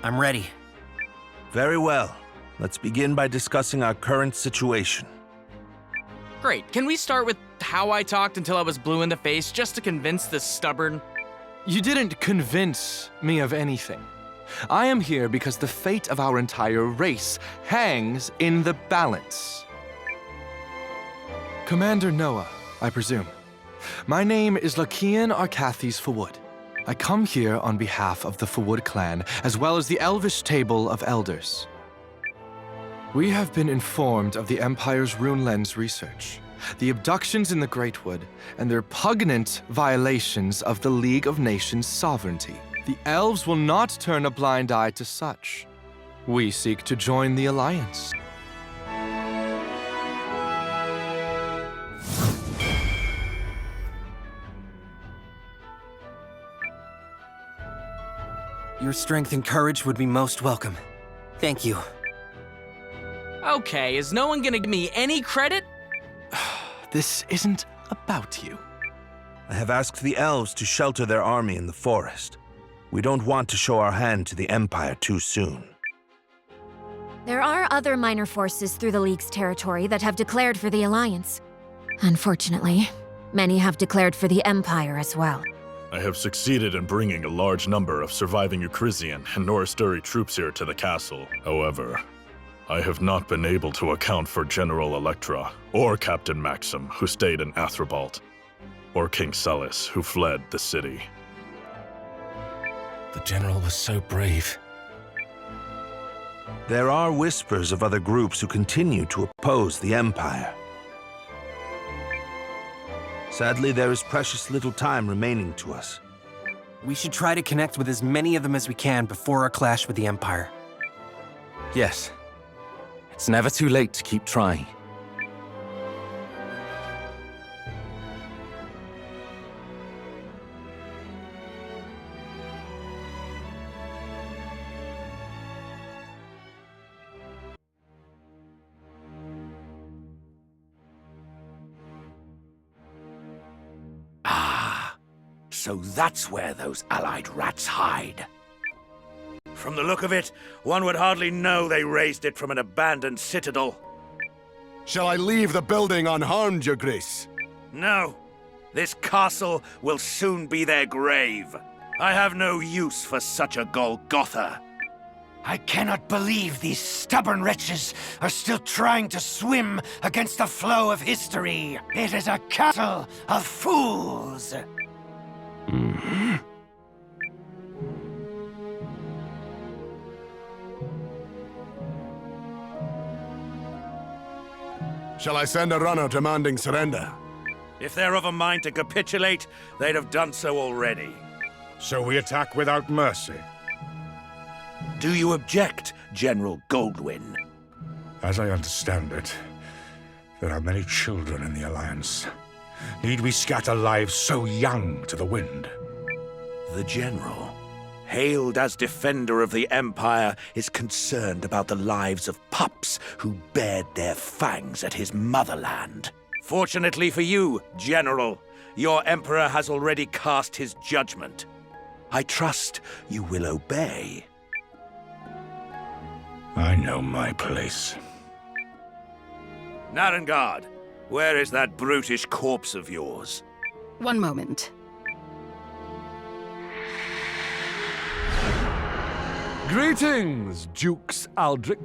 I'm ready. Very well. Let's begin by discussing our current situation. Great. Can we start with how I talked until I was blue in the face just to convince this stubborn... You didn't convince me of anything. I am here because the fate of our entire race hangs in the balance. Commander Nowa, I presume. My name is Lakian Arcathes Fawud. I come here on behalf of the Fawud clan, as well as the Elvish Table of Elders. We have been informed of the Empire's Rune Lens research, the abductions in the Greatwood, and their pungent violations of the League of Nations sovereignty. The elves will not turn a blind eye to such. We seek to join the Alliance. Your strength and courage would be most welcome. Thank you. Okay, is no one gonna give me any credit? This isn't about you. I have asked the elves to shelter their army in the forest. We don't want to show our hand to the Empire too soon. There are other minor forces through the League's territory that have declared for the Alliance. Unfortunately, many have declared for the Empire as well. I have succeeded in bringing a large number of surviving Eucrisian and Norasturi troops here to the castle. However, I have not been able to account for General Electra, or Captain Maxim, who stayed in Athribalt, or King Celis, who fled the city. The General was so brave. There are whispers of other groups who continue to oppose the Empire. Sadly, there is precious little time remaining to us. We should try to connect with as many of them as we can before our clash with the Empire. Yes. It's never too late to keep trying. So that's where those allied rats hide. From the look of it, one would hardly know they raised it from an abandoned citadel. Shall I leave the building unharmed, Your Grace? No. This castle will soon be their grave. I have no use for such a Golgotha. I cannot believe these stubborn wretches are still trying to swim against the flow of history. It is a castle of fools. Shall I send a runner demanding surrender? If they're of a mind to capitulate, they'd have done so already. So we attack without mercy? Do you object, General Goldwyn? As I understand it, there are many children in the Alliance. Need we scatter lives so young to the wind? The General, hailed as defender of the Empire, is concerned about the lives of pups who bared their fangs at his motherland. Fortunately for you, General, your Emperor has already cast his judgment. I trust you will obey. I know my place. Narengard, where is that brutish corpse of yours? One moment. Greetings, Dukes Aldrich.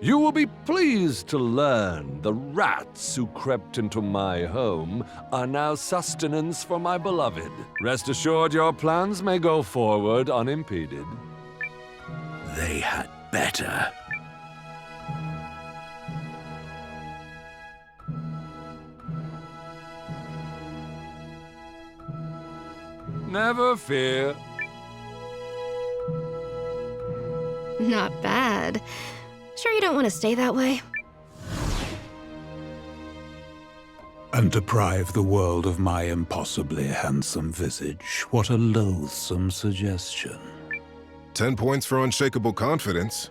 You will be pleased to learn the rats who crept into my home are now sustenance for my beloved. Rest assured your plans may go forward unimpeded. They had better. Never fear. Not bad. Sure you don't want to stay that way? And deprive the world of my impossibly handsome visage. What a loathsome suggestion. 10 points for unshakable confidence.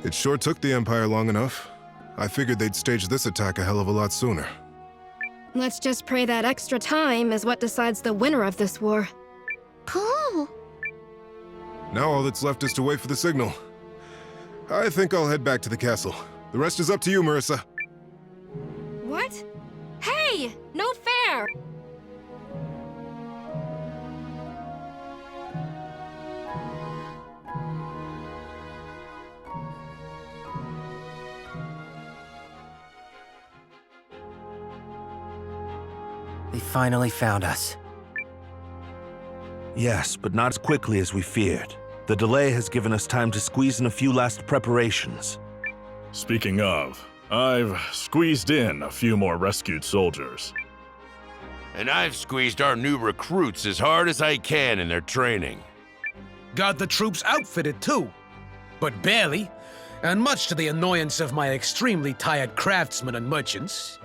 It sure took the Empire long enough. I figured they'd stage this attack a hell of a lot sooner. Let's just pray that extra time is what decides the winner of this war. Cool. Now all that's left is to wait for the signal. I think I'll head back to the castle. The rest is up to you, Marissa. What? Hey! No fair! They finally found us. Yes, but not as quickly as we feared. The delay has given us time to squeeze in a few last preparations. Speaking of, I've squeezed in a few more rescued soldiers. And I've squeezed our new recruits as hard as I can in their training. Got the troops outfitted too, but barely, and much to the annoyance of my extremely tired craftsmen and merchants.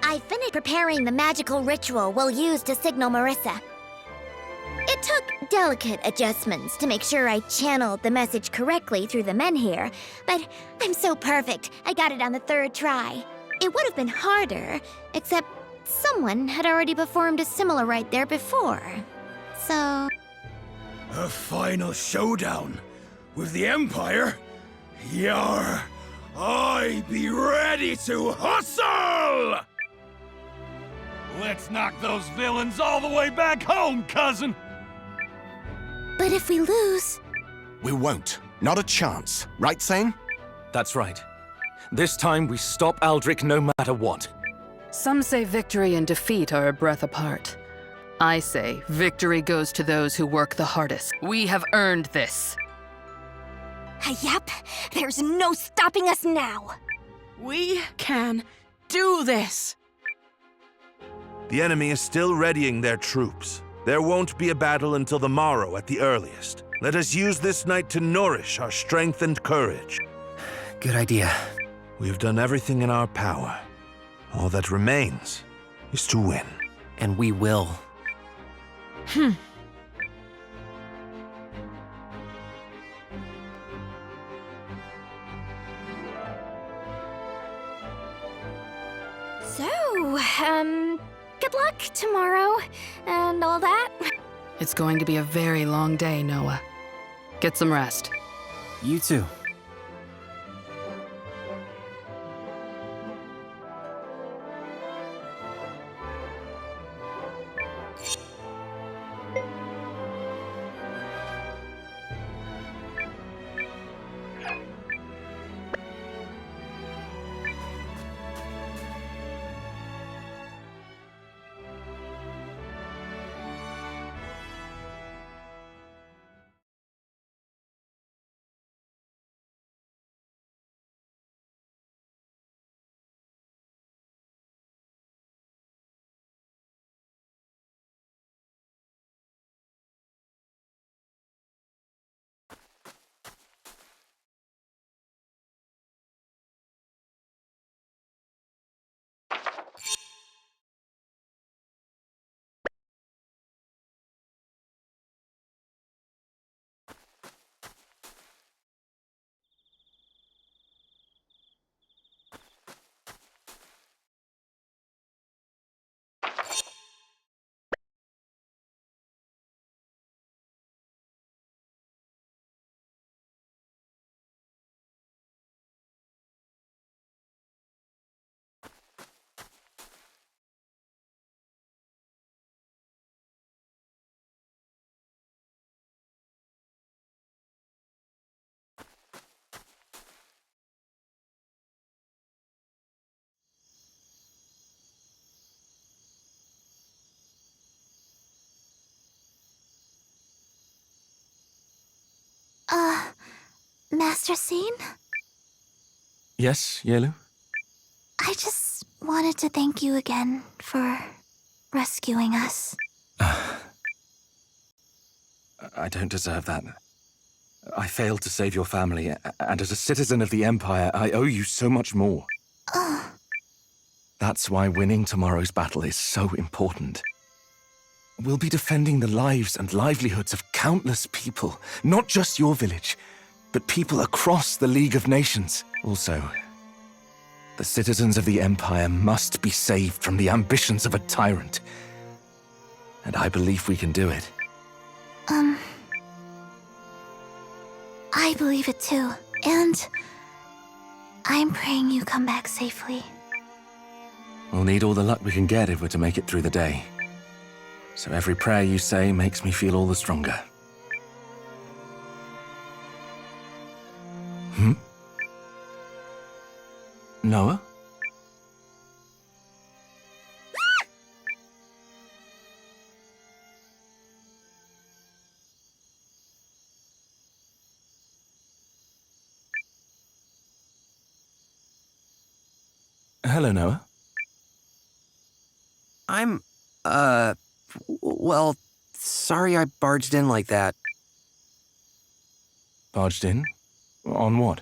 I finished preparing the magical ritual we'll use to signal Marissa. It took delicate adjustments to make sure I channeled the message correctly through the men here, but I'm so perfect, I got it on the 3rd try. It would have been harder, except someone had already performed a similar rite there before. So... A final showdown with the Empire? Yar! I be ready to hustle! Let's knock those villains all the way back home, cousin! But if we lose... We won't. Not a chance. Right, Sane? That's right. This time we stop Aldrich no matter what. Some say victory and defeat are a breath apart. I say victory goes to those who work the hardest. We have earned this. Yep, there's no stopping us now. We can do this! The enemy is still readying their troops. There won't be a battle until the morrow at the earliest. Let us use this night to nourish our strength and courage. Good idea. We have done everything in our power. All that remains is to win. And we will. So, good luck tomorrow and all that. It's going to be a very long day, Nowa. Get some rest. You too. Master Scene? Yes, Yelu? I just wanted to thank you again for rescuing us. I don't deserve that. I failed to save your family, and as a citizen of the Empire, I owe you so much more. That's why winning tomorrow's battle is so important. We'll be defending the lives and livelihoods of countless people, not just your village, but people across the League of Nations. Also, the citizens of the Empire must be saved from the ambitions of a tyrant. And I believe we can do it. I believe it too. And I'm praying you come back safely. We'll need all the luck we can get if we're to make it through the day. So every prayer you say makes me feel all the stronger. Nowa? Hello, Nowa. Well, sorry I barged in like that. Barged in? On what?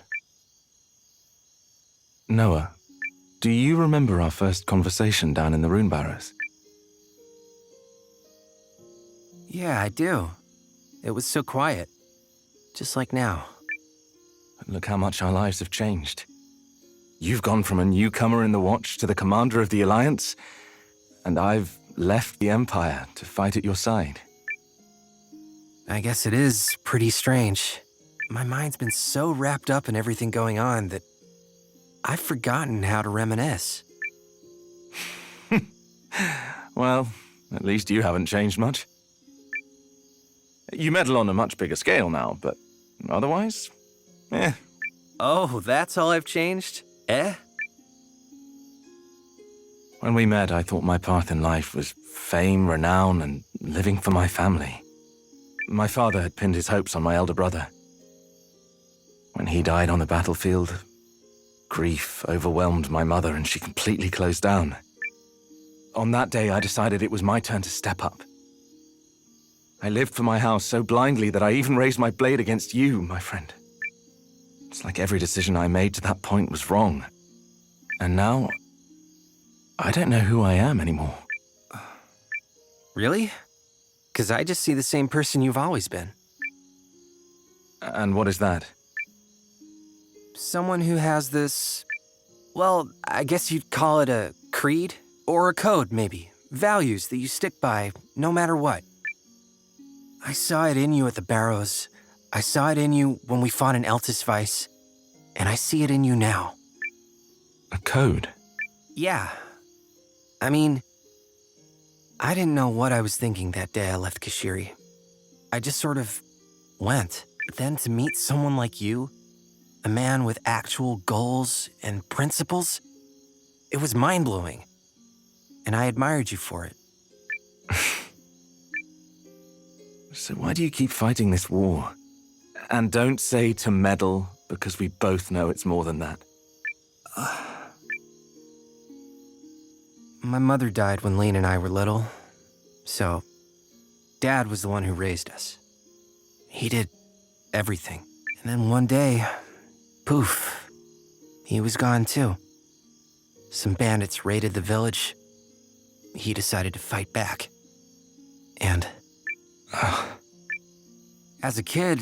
Nowa, do you remember our first conversation down in the Rune Barrows? Yeah, I do. It was so quiet. Just like now. Look how much our lives have changed. You've gone from a newcomer in the Watch to the commander of the Alliance, and I've left the Empire to fight at your side. I guess it is pretty strange. My mind's been so wrapped up in everything going on that I've forgotten how to reminisce. Well, at least you haven't changed much. You meddle on a much bigger scale now, but otherwise, eh. Oh, that's all I've changed? Eh? When we met, I thought my path in life was fame, renown, and living for my family. My father had pinned his hopes on my elder brother. When he died on the battlefield, grief overwhelmed my mother and she completely closed down. On that day, I decided it was my turn to step up. I lived for my house so blindly that I even raised my blade against you, my friend. It's like every decision I made to that point was wrong. And now, I don't know who I am anymore. Really? 'Cause I just see the same person you've always been. And what is that? Someone who has this... Well, I guess you'd call it a creed? Or a code, maybe. Values that you stick by, no matter what. I saw it in you at the Barrows. I saw it in you when we fought in Eltisvice. And I see it in you now. A code? Yeah. I mean, I didn't know what I was thinking that day I left Kashiri. I just sort of went. But then to meet someone like you, a man with actual goals and principles, it was mind-blowing. And I admired you for it. So why do you keep fighting this war? And don't say to meddle, because we both know it's more than that. My mother died when Lane and I were little, so Dad was the one who raised us. He did everything. And then one day, poof, he was gone too. Some bandits raided the village. He decided to fight back. And as a kid,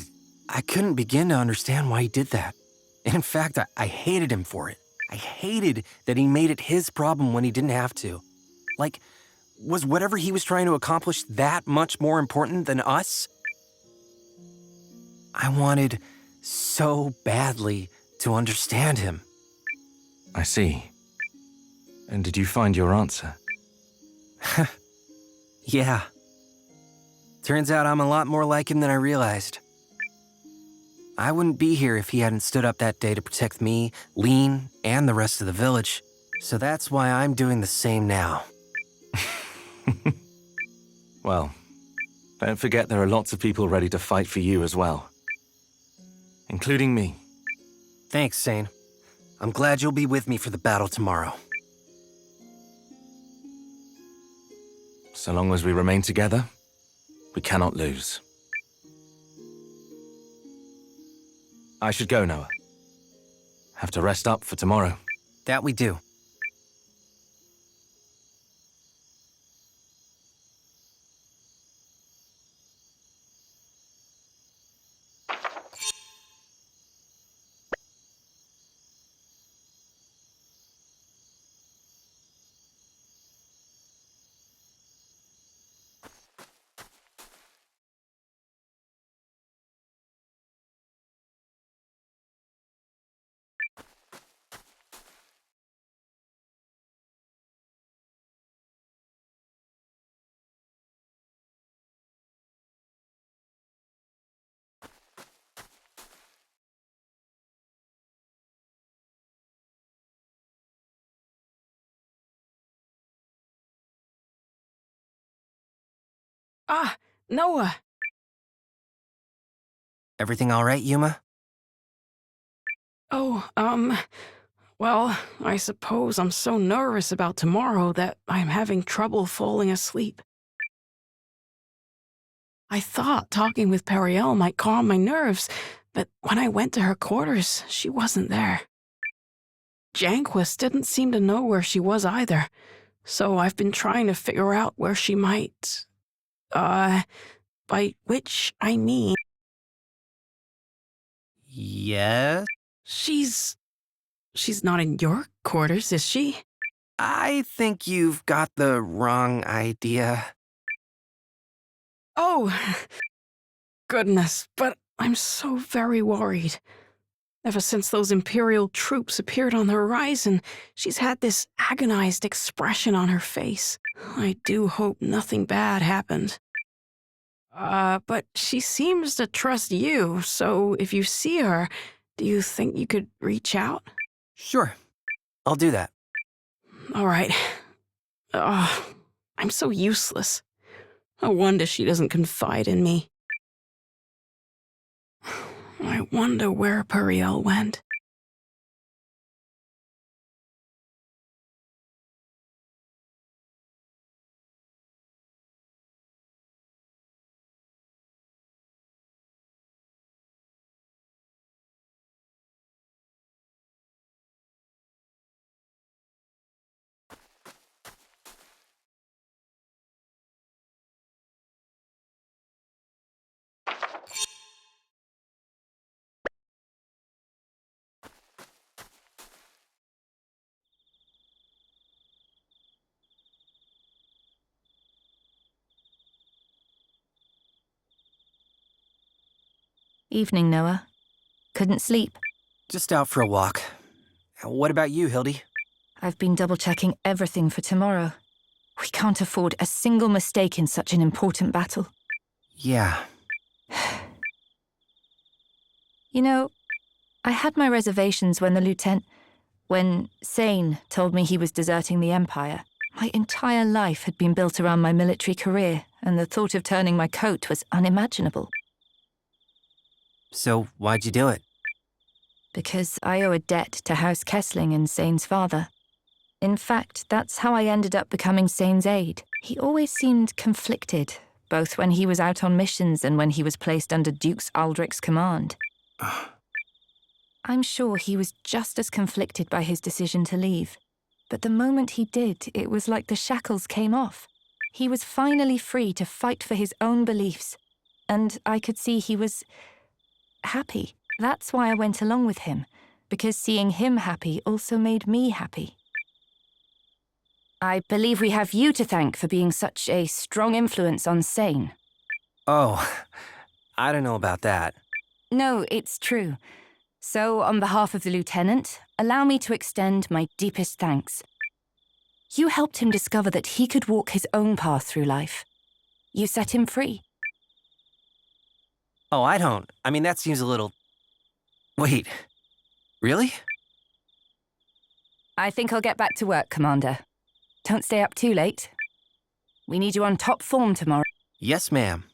I couldn't begin to understand why he did that. In fact, I hated him for it. I hated that he made it his problem when he didn't have to. Like, was whatever he was trying to accomplish that much more important than us? I wanted so badly to understand him. I see. And did you find your answer? Yeah. Turns out I'm a lot more like him than I realized. I wouldn't be here if he hadn't stood up that day to protect me, Lean, and the rest of the village. So that's why I'm doing the same now. Well, don't forget there are lots of people ready to fight for you as well. Including me. Thanks, Sane. I'm glad you'll be with me for the battle tomorrow. So long as we remain together, we cannot lose. I should go, Nowa. Have to rest up for tomorrow. That we do. Nowa. Everything all right, Yuma? Oh, well, I suppose I'm so nervous about tomorrow that I'm having trouble falling asleep. I thought talking with Periel might calm my nerves, but when I went to her quarters, she wasn't there. Janquist didn't seem to know where she was either, so I've been trying to figure out where she might... by which I mean... Yes? She's not in your quarters, is she? I think you've got the wrong idea. Oh, goodness, but I'm so very worried. Ever since those Imperial troops appeared on the horizon, she's had this agonized expression on her face. I do hope nothing bad happened. But she seems to trust you, so if you see her, do you think you could reach out? Sure, I'll do that. All right. I'm so useless. No wonder she doesn't confide in me. I wonder where Periel went. Evening, Noah. Couldn't sleep. Just out for a walk. What about you, Hildy? I've been double-checking everything for tomorrow. We can't afford a single mistake in such an important battle. Yeah. You know, I had my reservations when Sane told me he was deserting the Empire. My entire life had been built around my military career, and the thought of turning my coat was unimaginable. So, why'd you do it? Because I owe a debt to House Kessling and Sane's father. In fact, that's how I ended up becoming Sane's aide. He always seemed conflicted, both when he was out on missions and when he was placed under Dukes Aldrich's command. I'm sure he was just as conflicted by his decision to leave. But the moment he did, it was like the shackles came off. He was finally free to fight for his own beliefs. And I could see he was happy. That's why I went along with him, because seeing him happy also made me happy. I believe we have you to thank for being such a strong influence on Sane. Oh, I don't know about that. No, it's true. So, on behalf of the Lieutenant, allow me to extend my deepest thanks. You helped him discover that he could walk his own path through life. You set him free. Oh, I don't. I mean, that seems a little... Wait, really? I think I'll get back to work, Commander. Don't stay up too late. We need you on top form tomorrow. Yes, ma'am.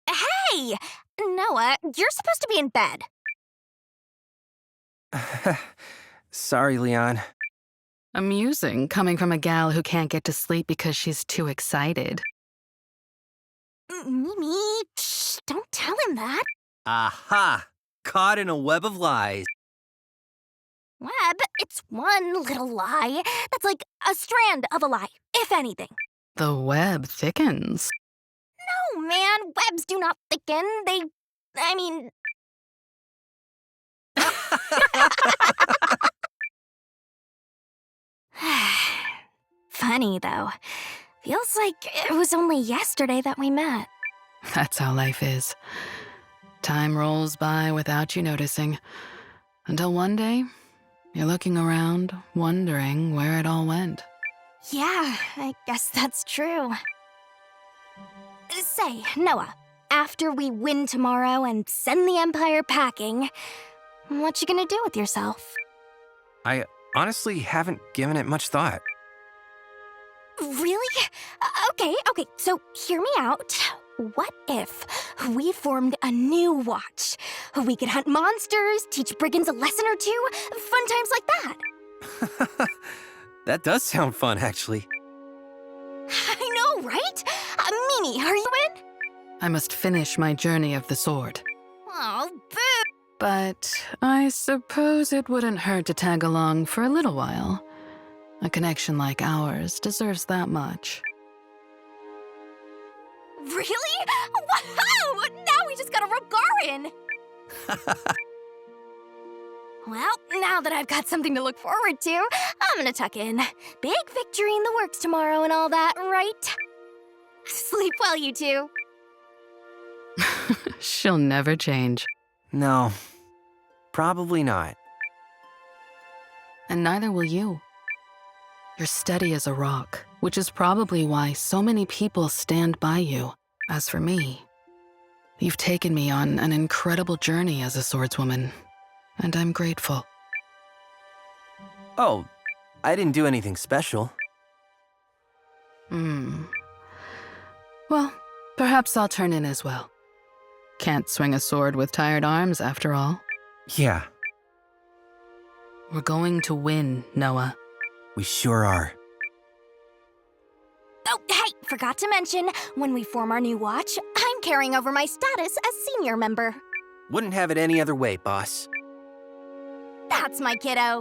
Hey! Noah, you're supposed to be in bed. Sorry, Leon. Amusing, coming from a gal who can't get to sleep because she's too excited. Mimi, shh, don't tell him that. Aha! Caught in a web of lies. Web, it's one little lie. That's like a strand of a lie, if anything. The web thickens. No, man, webs do not thicken. I mean... Funny, though. Feels like it was only yesterday that we met. That's how life is. Time rolls by without you noticing. Until one day, you're looking around, wondering where it all went. Yeah, I guess that's true. Say, Noah, after we win tomorrow and send the Empire packing, what you gonna do with yourself? I honestly haven't given it much thought. Really? Okay, so hear me out. What if we formed a new watch? We could hunt monsters, teach brigands a lesson or two, fun times like that. That does sound fun, actually. I know, right? Mimi, are you in? I must finish my journey of the sword. Oh, boo! But I suppose it wouldn't hurt to tag along for a little while. A connection like ours deserves that much. Really? Wow! Now we just got a Rogarin! Well, now that I've got something to look forward to, I'm gonna tuck in. Big victory in the works tomorrow and all that, right? Sleep well, you two. She'll never change. No, probably not. And neither will you. You're steady as a rock, which is probably why so many people stand by you. As for me, you've taken me on an incredible journey as a swordswoman, and I'm grateful. Oh, I didn't do anything special. Well, perhaps I'll turn in as well. Can't swing a sword with tired arms, after all. Yeah. We're going to win, Noah. We sure are. Oh, hey, forgot to mention, when we form our new watch, I'm carrying over my status as senior member. Wouldn't have it any other way, boss. That's my kiddo.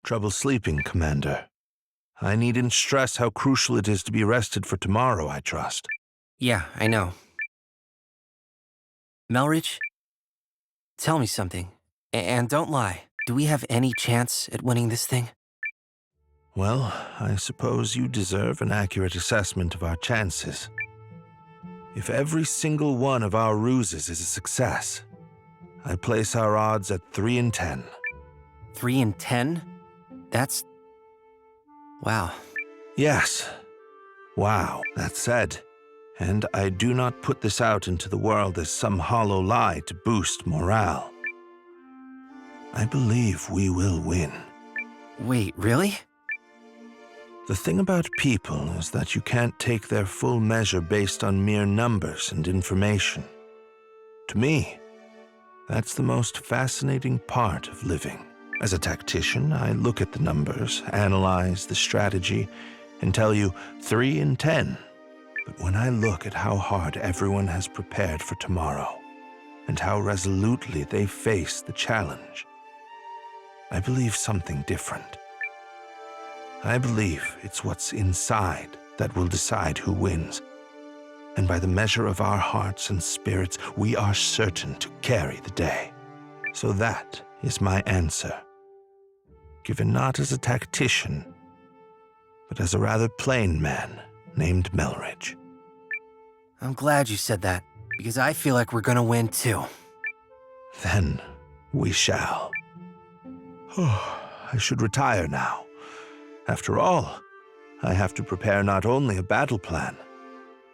Trouble sleeping, Commander. I needn't stress how crucial it is to be rested for tomorrow, I trust. Yeah, I know. Melridge, tell me something. And don't lie. Do we have any chance at winning this thing? Well, I suppose you deserve an accurate assessment of our chances. If every single one of our ruses is a success, I place our odds at 3 in 10. 3 in 10? That's... wow. Yes. Wow, that said. And I do not put this out into the world as some hollow lie to boost morale. I believe we will win. Wait, really? The thing about people is that you can't take their full measure based on mere numbers and information. To me, that's the most fascinating part of living. As a tactician, I look at the numbers, analyze the strategy, and tell you 3 in 10. But when I look at how hard everyone has prepared for tomorrow, and how resolutely they face the challenge, I believe something different. I believe it's what's inside that will decide who wins. And by the measure of our hearts and spirits, we are certain to carry the day. So that is my answer. Given not as a tactician, but as a rather plain man named Melridge. I'm glad you said that, because I feel like we're gonna win too. Then we shall. Oh, I should retire now. After all, I have to prepare not only a battle plan,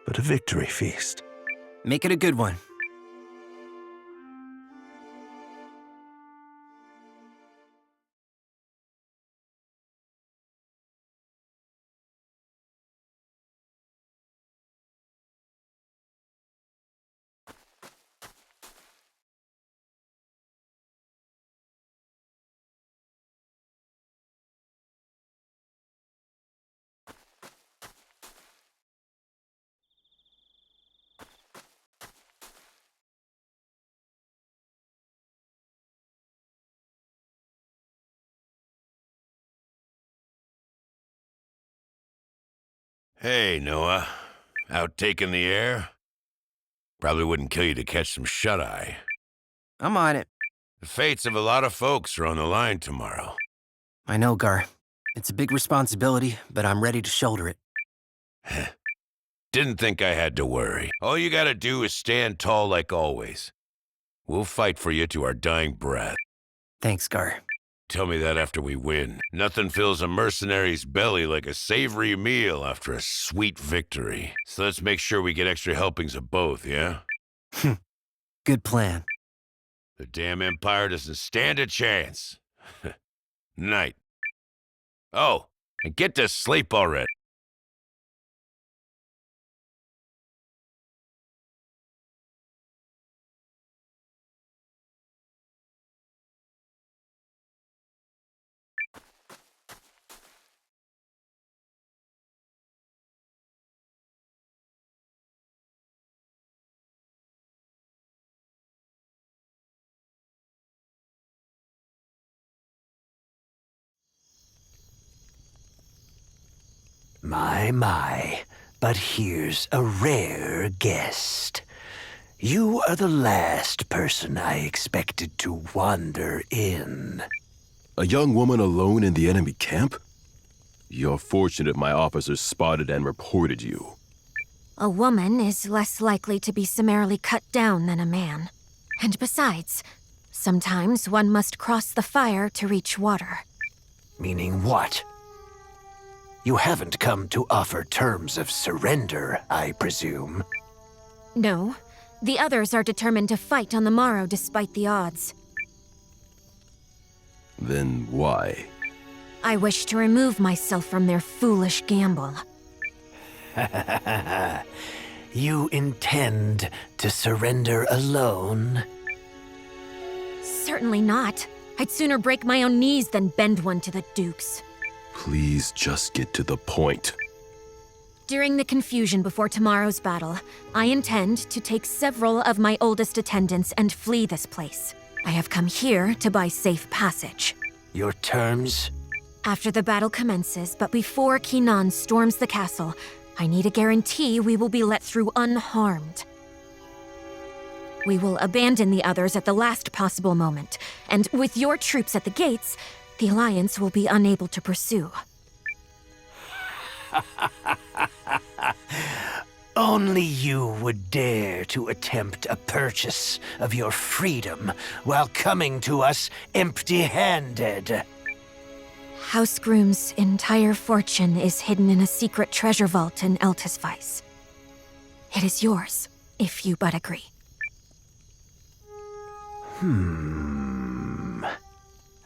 but a victory feast. Make it a good one. Hey, Noah. Out taking the air? Probably wouldn't kill you to catch some shut-eye. I'm on it. The fates of a lot of folks are on the line tomorrow. I know, Gar. It's a big responsibility, but I'm ready to shoulder it. Didn't think I had to worry. All you gotta do is stand tall like always. We'll fight for you to our dying breath. Thanks, Gar. Tell me that after we win. Nothing fills a mercenary's belly like a savory meal after a sweet victory. So let's make sure we get extra helpings of both, yeah? Good plan. The damn Empire doesn't stand a chance. Night. Oh, and get to sleep already. My, but here's a rare guest. You are the last person I expected to wander in. A young woman alone in the enemy camp? You're fortunate my officers spotted and reported you. A woman is less likely to be summarily cut down than a man. And besides, sometimes one must cross the fire to reach water. Meaning what? You haven't come to offer terms of surrender, I presume. No, the others are determined to fight on the morrow despite the odds. Then why? I wish to remove myself from their foolish gamble. You intend to surrender alone? Certainly not. I'd sooner break my own knees than bend one to the Dukes. Please just get to the point. During the confusion before tomorrow's battle, I intend to take several of my oldest attendants and flee this place. I have come here to buy safe passage. Your terms? After the battle commences, but before Kinan storms the castle, I need a guarantee we will be let through unharmed. We will abandon the others at the last possible moment, and with your troops at the gates, the Alliance will be unable to pursue. Only you would dare to attempt a purchase of your freedom while coming to us empty-handed. House Groom's entire fortune is hidden in a secret treasure vault in Eltisweiss. It is yours, if you but agree.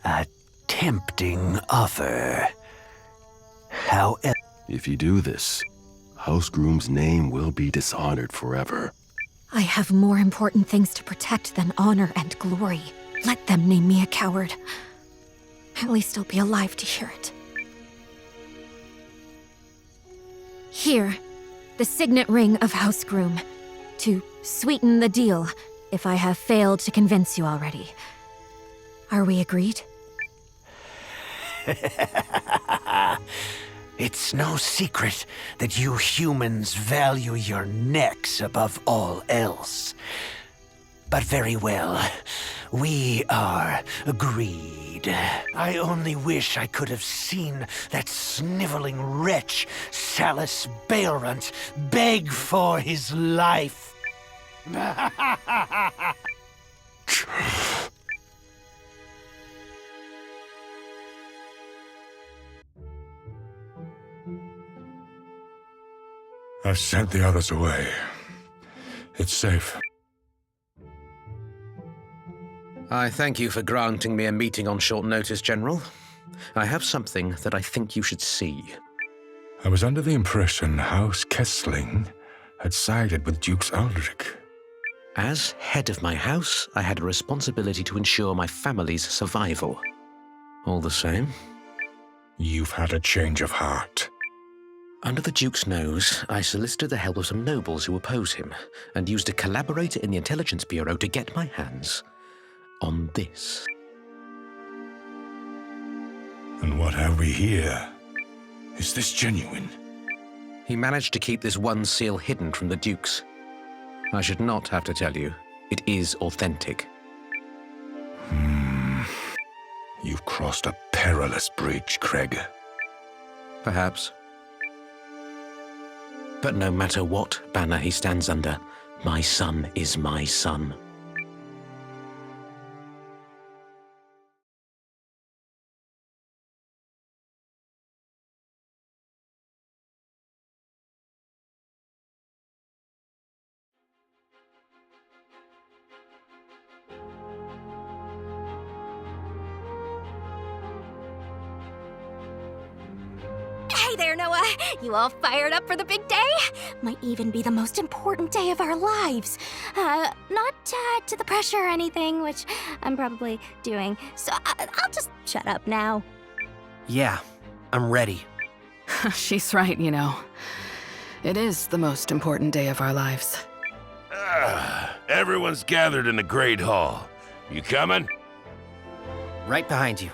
A tempting offer. However, If you do this, House Groom's name will be dishonored forever. I have more important things to protect than honor and glory. Let them name me a coward. At least I'll be alive to hear it. Here, the signet ring of House Groom. To sweeten the deal, if I have failed to convince you already. Are we agreed? It's no secret that you humans value your necks above all else. But very well, we are agreed. I only wish I could have seen that sniveling wretch, Salus Baelrunt, beg for his life. I've sent the others away. It's safe. I thank you for granting me a meeting on short notice, General. I have something that I think you should see. I was under the impression House Kessling had sided with Dukes Aldrich. As head of my house, I had a responsibility to ensure my family's survival. All the same, You've had a change of heart. under the Duke's nose, I solicited the help of some nobles who oppose him, and used a collaborator in the Intelligence Bureau to get my hands on this. And what have we here? Is this genuine? He managed to keep this one seal hidden from the Dukes. I should not have to tell you, it is authentic. You've crossed a perilous bridge, Craig. Perhaps. But no matter what banner he stands under, my son is my son. Hey there, Noah! You all fired up for the big day? Might even be the most important day of our lives. Not to the pressure or anything, which I'm probably doing, so I'll just shut up now. Yeah, I'm ready. She's right, you know. It is the most important day of our lives. Everyone's gathered in the Great Hall. You coming? Right behind you.